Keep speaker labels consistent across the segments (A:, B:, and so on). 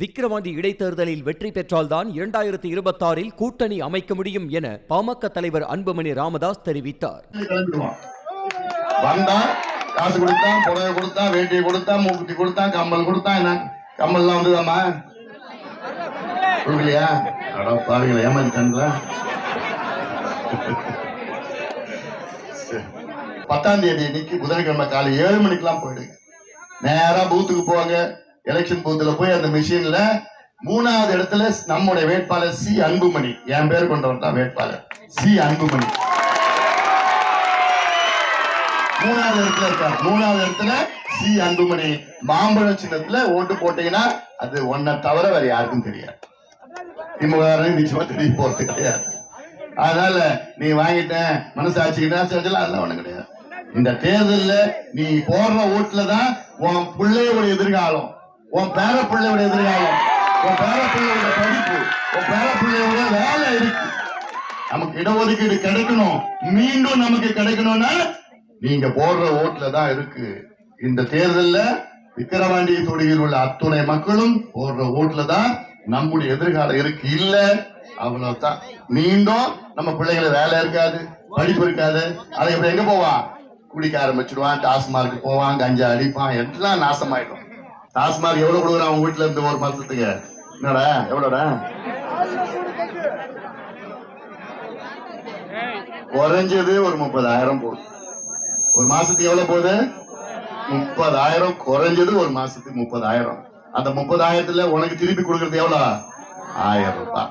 A: விக்கிரவாண்டி இடைத்தேர்தலில் வெற்றி பெற்றால்தான் 2026 கூட்டணி அமைக்க முடியும் என பாமக தலைவர் அன்புமணி ராமதாஸ் தெரிவித்தார்.
B: காசு கொடுத்தான், புடவை கொடுத்தான், வேட்டியை கொடுத்தான், மூக்குத்தி கொடுத்தான், கம்மல் கொடுத்தான். என்ன கம்மல்லாம் வந்துதாமா கொடுக்கலையா? பாருங்களா, ஏமாந்துட்டாங்களா? 10ஆம் தேதி இன்னைக்கு புதன்கிழமை காலை 7 மணிக்கெல்லாம் போயிடுங்க. நேரா பூத்துக்கு போவாங்க. எலெக்ஷன் பூத்துல போய் அந்த மிஷின்ல 3வது இடத்துல நம்முடைய வேட்பாளர் சி அன்புமணி, என் பேர் கொண்டவர் தான் வேட்பாளர் சி அன்புமணி 3வது இடத்துல இருக்கார். 3வது இடத்துல சி அன்புமணி மாம்பழ சின்னத்துல ஓட்டு போட்டீங்கன்னா அது ஒன்ன தவிர வேற யாருக்கும் தெரியாது. திமுக நிச்சயமா தெரிய போறது கிடையாது. அதனால நீ வாங்கிட்ட மனசாட்சிக்கிட்டா அதெல்லாம் ஒண்ணு கிடையாது. இந்த தேர்தல்ல நீ போடுற ஓட்டுல தான் உன் பிள்ளையோட எதிர்காலம், உன் பேர பிள்ளையோட எதிர்காலம், உன் பேர பிள்ளையோட படிப்பு, உன் பேர பிள்ளையோட வேலை இருக்கு. நமக்கு இடஒதுக்கீடு கிடைக்கணும், மீண்டும் நமக்கு கிடைக்கணும்னா நீங்க போடுற ஓட்டுல தான் இருக்கு. இந்த தேர்தல்ல விக்கிரவாண்டி தொகுதியில் உள்ள அத்துணை மக்களும் போடுற ஓட்டுல தான் நம்முடைய எதிர்காலம் இருக்கு. இல்ல அவ்வளவுதான். மீண்டும் நம்ம பிள்ளைகளை வேலை இருக்காது, படிப்பு இருக்காது. அதை இப்ப எங்க போவான்? குடிக்க ஆரம்பிச்சிடுவான், டாஸ்மார்க்கு போவான், கஞ்சா அடிப்பான், எல்லாம் நாசமாயிடும். டாஸ்மார்க் எவ்வளவு கொடுக்குறான் அவங்க வீட்டுல இருந்து ஒரு மாசத்துக்கு? என்னடா எவ்வளோடா? குறைஞ்சது ஒரு 30,000 போகுது. ஒரு மாசத்துக்கு எவ்வளவு போகுது? 30,000. குறைஞ்சது ஒரு மாசத்துக்கு 30,000. அந்த 30,000த்துல உனக்கு திருப்பி கொடுக்கறது எவ்வளவு? 1000 ரூபாய்.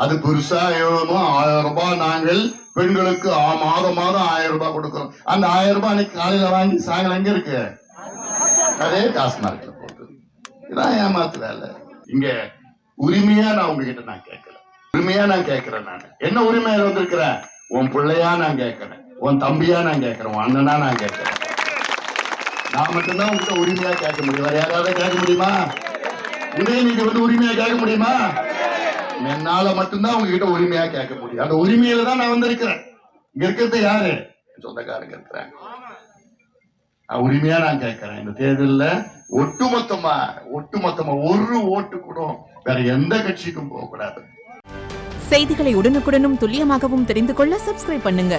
B: அது பெருசா எவ்வளவு? 1000 ரூபாய். நாங்கள் பெண்களுக்கு மாதம் 1000 ரூபாய் கொடுக்கிறோம். அந்த 1000 ரூபாய் அன்னைக்கு காலையில வாங்கி சாயங்காலம் எங்க இருக்கு? அதே டாஸ்மார்க்ல போட்டு. இதான் ஏமாத்து வேலை. இங்க உரிமையா நான் உங்ககிட்ட நான் கேட்கிறேன், உரிமையா நான் கேட்கிறேன். நான் என்ன உரிமையில வந்திருக்கிறேன்? உன் பிள்ளையா நான் கேட்கிறேன், உன் தம்பியா நான் கேட்கிறேன், உன் அண்ணனா நான் கேட்கிறேன். நான் மட்டும்தான் உங்ககிட்ட உரிமையா கேட்க முடியும். வேற யாராவது கேட்க முடியுமா? உதயநிதி வந்து உரிமையா கேட்க முடியுமா? என்னால மட்டும்தான் உங்ககிட்ட உரிமையா கேட்க முடியும். அந்த உரிமையில தான் நான் வந்திருக்கிறேன். இங்க இருக்கிறது யாரு? சொந்தக்காரங்க இருக்கிறாங்க. உரிமையா நான் கேட்கிறேன். இந்த தேர்தலில் ஒட்டுமொத்தமா ஒரு ஓட்டு கூட வேற எந்த கட்சிக்கும் போக கூடாது.
C: செய்திகளை உடனுக்குடனும் துல்லியமாகவும் தெரிந்து கொள்ள சப்ஸ்கிரைப் பண்ணுங்க.